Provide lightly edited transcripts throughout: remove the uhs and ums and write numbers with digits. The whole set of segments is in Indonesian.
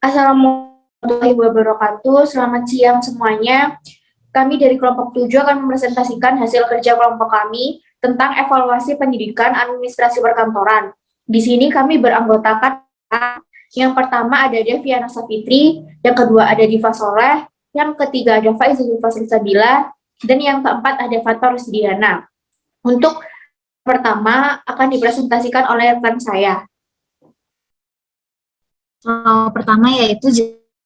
Assalamualaikum warahmatullahi wabarakatuh. Selamat siang semuanya. Kami dari kelompok 7 akan mempresentasikan hasil kerja kelompok kami tentang evaluasi pendidikan administrasi perkantoran. Di sini kami beranggotakan yang pertama ada Deviana Sapitri, yang kedua ada Diva Soleh, yang ketiga ada Faizul Faslisabila, dan yang keempat ada Fator Rusdiana. Untuk pertama akan dipresentasikan oleh rekan saya. Pertama yaitu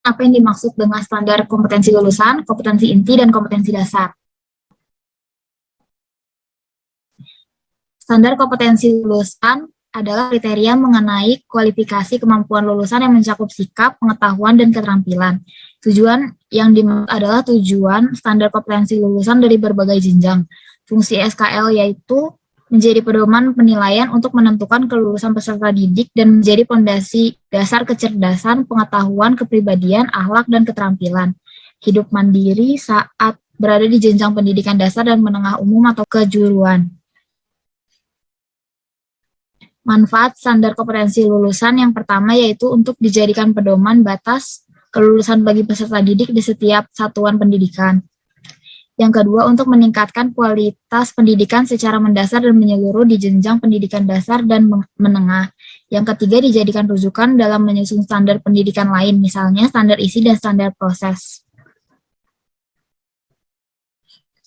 apa yang dimaksud dengan standar kompetensi lulusan, kompetensi inti, dan kompetensi dasar. Standar kompetensi lulusan adalah kriteria mengenai kualifikasi kemampuan lulusan yang mencakup sikap, pengetahuan, dan keterampilan. Tujuan yang dimaksud adalah tujuan standar kompetensi lulusan dari berbagai jenjang. Fungsi SKL yaitu menjadi pedoman penilaian untuk menentukan kelulusan peserta didik dan menjadi fondasi dasar kecerdasan, pengetahuan, kepribadian, akhlak, dan keterampilan. Hidup mandiri saat berada di jenjang pendidikan dasar dan menengah umum atau kejuruan. Manfaat standar kompetensi lulusan yang pertama yaitu untuk dijadikan pedoman batas kelulusan bagi peserta didik di setiap satuan pendidikan. Yang kedua, untuk meningkatkan kualitas pendidikan secara mendasar dan menyeluruh di jenjang pendidikan dasar dan menengah. Yang ketiga, dijadikan rujukan dalam menyusun standar pendidikan lain, misalnya standar isi dan standar proses.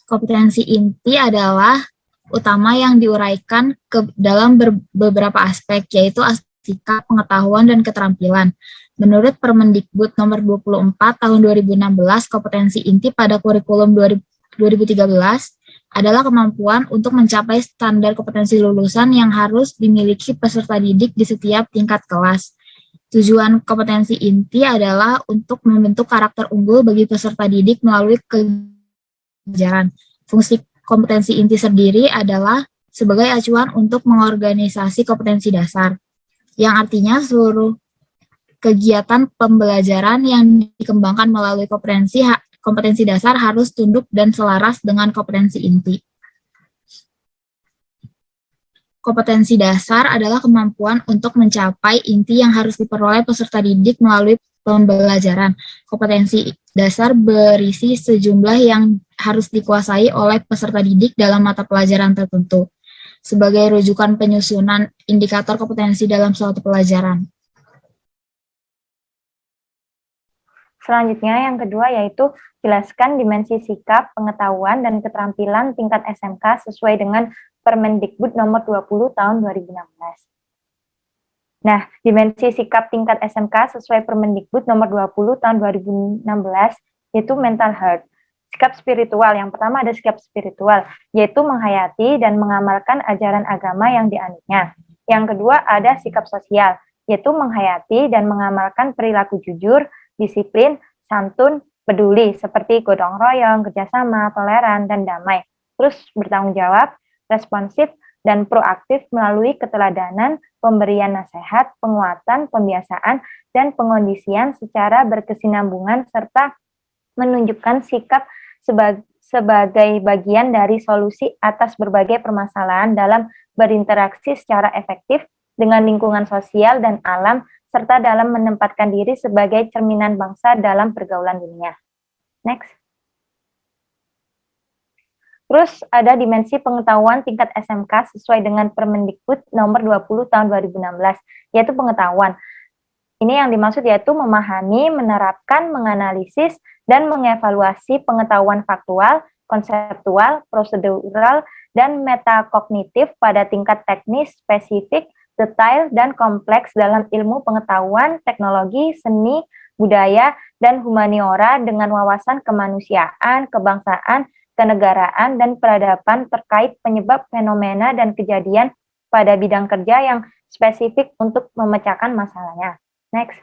Kompetensi inti adalah utama yang diuraikan ke dalam beberapa aspek, yaitu sikap, pengetahuan, dan keterampilan. Menurut Permendikbud nomor 24 tahun 2016, kompetensi inti pada kurikulum 2013 adalah kemampuan untuk mencapai standar kompetensi lulusan yang harus dimiliki peserta didik di setiap tingkat kelas. Tujuan kompetensi inti adalah untuk membentuk karakter unggul bagi peserta didik melalui kejaran. Fungsi kompetensi inti sendiri adalah sebagai acuan untuk mengorganisasi kompetensi dasar, yang artinya seluruh kegiatan pembelajaran yang dikembangkan melalui kompetensi dasar harus tunduk dan selaras dengan kompetensi inti. Kompetensi dasar adalah kemampuan untuk mencapai inti yang harus diperoleh peserta didik melalui pembelajaran. Kompetensi dasar berisi sejumlah yang harus dikuasai oleh peserta didik dalam mata pelajaran tertentu, sebagai rujukan penyusunan indikator kompetensi dalam suatu pelajaran. Selanjutnya yang kedua yaitu jelaskan dimensi sikap, pengetahuan, dan keterampilan tingkat SMK sesuai dengan Permendikbud nomor 20 tahun 2016. Nah, dimensi sikap tingkat SMK sesuai Permendikbud nomor 20 tahun 2016 yaitu mental health. Sikap spiritual, yang pertama ada sikap spiritual, yaitu menghayati dan mengamalkan ajaran agama yang dianutnya. Yang kedua ada sikap sosial, yaitu menghayati dan mengamalkan perilaku jujur, disiplin, santun, peduli, seperti gotong royong, kerjasama, toleran, dan damai. Terus bertanggung jawab, responsif, dan proaktif melalui keteladanan, pemberian nasihat, penguatan, pembiasaan, dan pengondisian secara berkesinambungan, serta menunjukkan sikap sebagai bagian dari solusi atas berbagai permasalahan dalam berinteraksi secara efektif dengan lingkungan sosial dan alam, serta dalam menempatkan diri sebagai cerminan bangsa dalam pergaulan dunia. Next. Terus ada dimensi pengetahuan tingkat SMK sesuai dengan Permendikbud nomor 20 tahun 2016, yaitu pengetahuan. Ini yang dimaksud yaitu memahami, menerapkan, menganalisis, dan mengevaluasi pengetahuan faktual, konseptual, prosedural, dan metakognitif pada tingkat teknis, spesifik, detail, dan kompleks dalam ilmu pengetahuan, teknologi, seni, budaya, dan humaniora dengan wawasan kemanusiaan, kebangsaan, kenegaraan, dan peradaban terkait penyebab fenomena dan kejadian pada bidang kerja yang spesifik untuk memecahkan masalahnya. Next.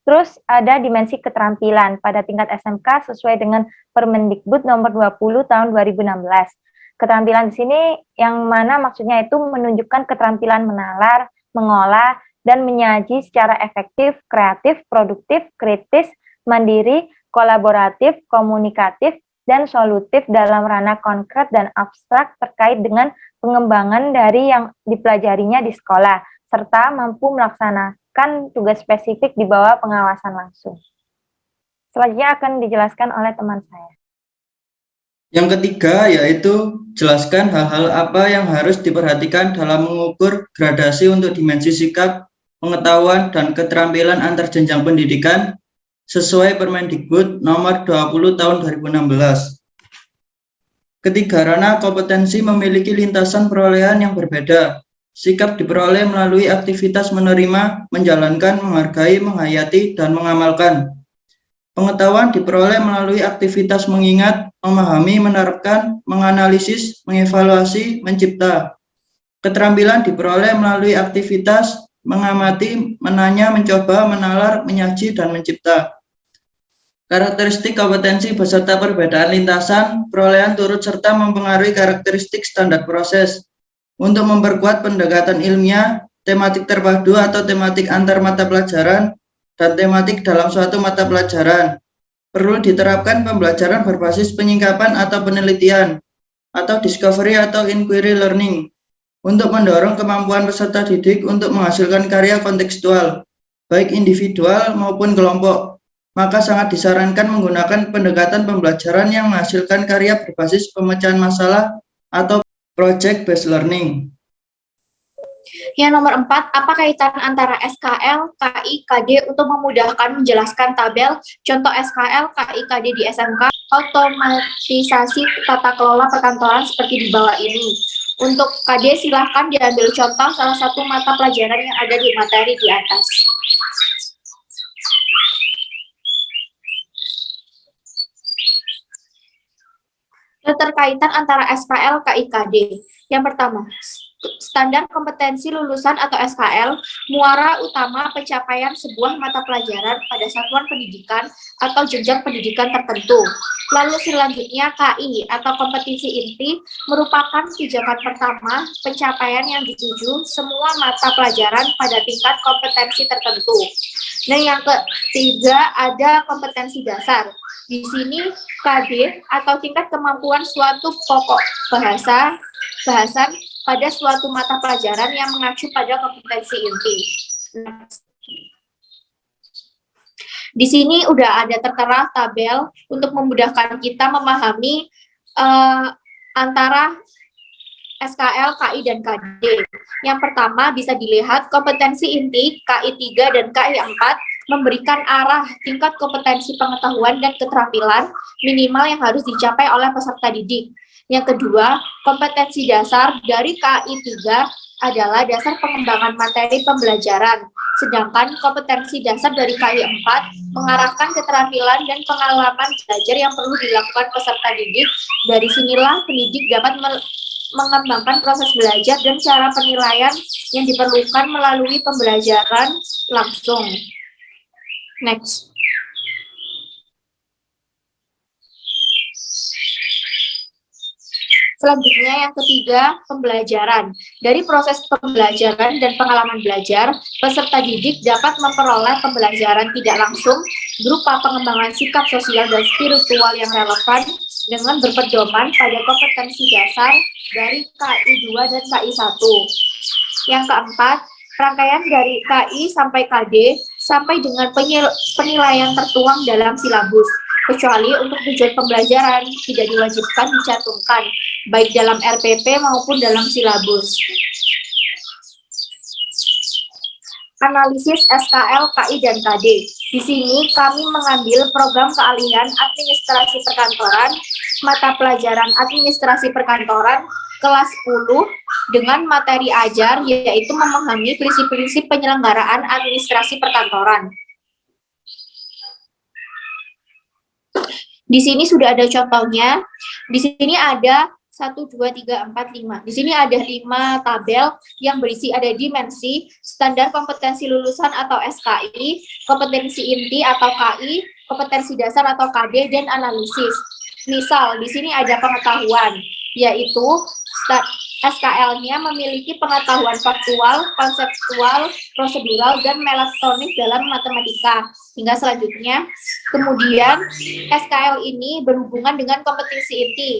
Terus ada dimensi keterampilan pada tingkat SMK sesuai dengan Permendikbud nomor 20 tahun 2016. Keterampilan di sini yang mana maksudnya itu menunjukkan keterampilan menalar, mengolah, dan menyaji secara efektif, kreatif, produktif, kritis, mandiri, kolaboratif, komunikatif, dan solutif dalam ranah konkret dan abstrak terkait dengan pengembangan dari yang dipelajarinya di sekolah, serta mampu melakukan tugas spesifik di bawah pengawasan langsung. Selanjutnya akan dijelaskan oleh teman saya. Yang ketiga yaitu jelaskan hal-hal apa yang harus diperhatikan dalam mengukur gradasi untuk dimensi sikap, pengetahuan, dan keterampilan antar jenjang pendidikan sesuai Permendikbud nomor 20 tahun 2016. Ketiga, ranah kompetensi memiliki lintasan perolehan yang berbeda. Sikap diperoleh melalui aktivitas menerima, menjalankan, menghargai, menghayati, dan mengamalkan. Pengetahuan diperoleh melalui aktivitas mengingat, memahami, menerapkan, menganalisis, mengevaluasi, mencipta. Keterampilan diperoleh melalui aktivitas mengamati, menanya, mencoba, menalar, menyaji, dan mencipta. Karakteristik kompetensi beserta perbedaan lintasan perolehan turut serta mempengaruhi karakteristik standar proses. Untuk memperkuat pendekatan ilmiah, tematik terpadu atau tematik antar mata pelajaran, dan tematik dalam suatu mata pelajaran, perlu diterapkan pembelajaran berbasis penyingkapan atau penelitian, atau discovery atau inquiry learning, untuk mendorong kemampuan peserta didik untuk menghasilkan karya kontekstual, baik individual maupun kelompok. Maka sangat disarankan menggunakan pendekatan pembelajaran yang menghasilkan karya berbasis pemecahan masalah atau project-based learning. Yang nomor 4, apa kaitan antara SKL, KI, KD untuk memudahkan menjelaskan tabel, contoh SKL, KI, KD di SMK, otomatisasi tata kelola perkantoran seperti di bawah ini. Untuk KD silahkan diambil contoh salah satu mata pelajaran yang ada di materi di atas. Keterkaitan antara SKL, KI, KD. Yang pertama, standar kompetensi lulusan atau SKL, muara utama pencapaian sebuah mata pelajaran pada satuan pendidikan atau jenjang pendidikan tertentu. Lalu selanjutnya KI atau kompetensi inti merupakan pijakan pertama pencapaian yang dituju semua mata pelajaran pada tingkat kompetensi tertentu. Nah, yang ketiga ada kompetensi dasar. Di sini KD atau tingkat kemampuan suatu pokok bahasan pada suatu mata pelajaran yang mengacu pada kompetensi inti. Di sini udah ada tertera tabel untuk memudahkan kita memahami antara SKL, KI, dan KD. Yang pertama bisa dilihat kompetensi inti KI 3 dan KI 4 memberikan arah tingkat kompetensi pengetahuan dan keterampilan minimal yang harus dicapai oleh peserta didik. Yang kedua, kompetensi dasar dari KI 3 adalah dasar pengembangan materi pembelajaran, sedangkan kompetensi dasar dari KI 4 mengarahkan keterampilan dan pengalaman belajar yang perlu dilakukan peserta didik. Dari sinilah pendidik dapat mengembangkan proses belajar dan cara penilaian yang diperlukan melalui pembelajaran langsung. Next. Selanjutnya yang ketiga, pembelajaran. Dari proses pembelajaran dan pengalaman belajar, peserta didik dapat memperoleh pembelajaran tidak langsung berupa pengembangan sikap sosial dan spiritual yang relevan dengan berpedoman pada kompetensi dasar dari KI 2 dan KI 1. Yang keempat, rangkaian dari KI sampai KD sampai dengan penilaian tertuang dalam silabus, kecuali untuk tujuan pembelajaran tidak diwajibkan dicantumkan, baik dalam RPP maupun dalam silabus. Analisis SKL, KI, dan KD. Di sini kami mengambil program keahlian administrasi perkantoran, mata pelajaran administrasi perkantoran, kelas 10, dengan materi ajar yaitu memahami prinsip-prinsip penyelenggaraan administrasi perkantoran. Di sini sudah ada contohnya. Di sini ada 1, 2, 3, 4, 5. Di sini ada 5 tabel yang berisi ada dimensi, standar kompetensi lulusan atau SKI, kompetensi inti atau KI, kompetensi dasar atau KD, dan analisis. Misal, di sini ada pengetahuan, yaitu SKL-nya memiliki pengetahuan faktual, konseptual, prosedural, dan melatonik dalam matematika. Hingga selanjutnya, kemudian SKL ini berhubungan dengan kompetensi inti,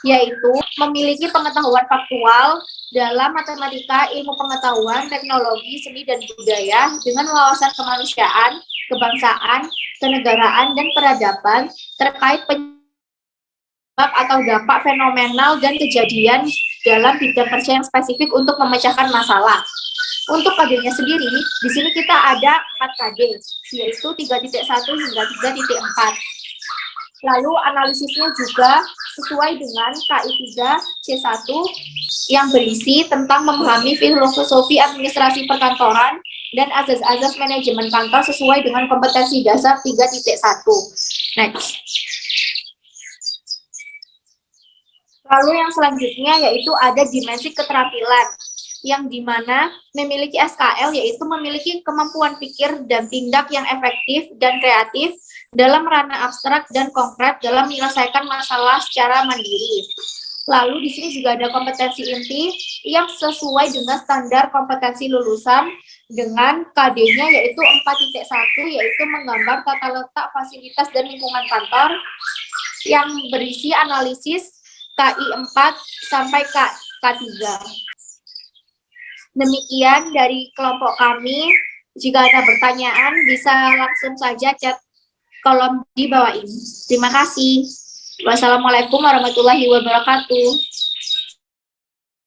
yaitu memiliki pengetahuan faktual dalam matematika, ilmu pengetahuan, teknologi, seni, dan budaya dengan wawasan kemanusiaan, kebangsaan, kenegaraan, dan peradaban terkait penyebab atau dampak fenomenal dan kejadian dalam bidang kerja yang spesifik untuk memecahkan masalah. Untuk KD-nya sendiri, di sini kita ada 4 KD, yaitu 3.1 hingga 3.4. Lalu analisisnya juga sesuai dengan KI 3 C1 yang berisi tentang memahami filosofi administrasi perkantoran dan azas-azas manajemen kantor sesuai dengan kompetensi dasar 3.1. Next. Lalu yang selanjutnya yaitu ada dimensi keterampilan, yang dimana memiliki SKL yaitu memiliki kemampuan pikir dan tindak yang efektif dan kreatif dalam ranah abstrak dan konkret dalam menyelesaikan masalah secara mandiri. Lalu di sini juga ada kompetensi inti yang sesuai dengan standar kompetensi lulusan dengan KD-nya yaitu 4.1 yaitu menggambar tata letak fasilitas dan lingkungan kantor yang berisi analisis KI 4 sampai K3. Demikian dari kelompok kami. Jika ada pertanyaan, bisa langsung saja chat kolom di bawah ini. Terima kasih. Wassalamualaikum warahmatullahi wabarakatuh.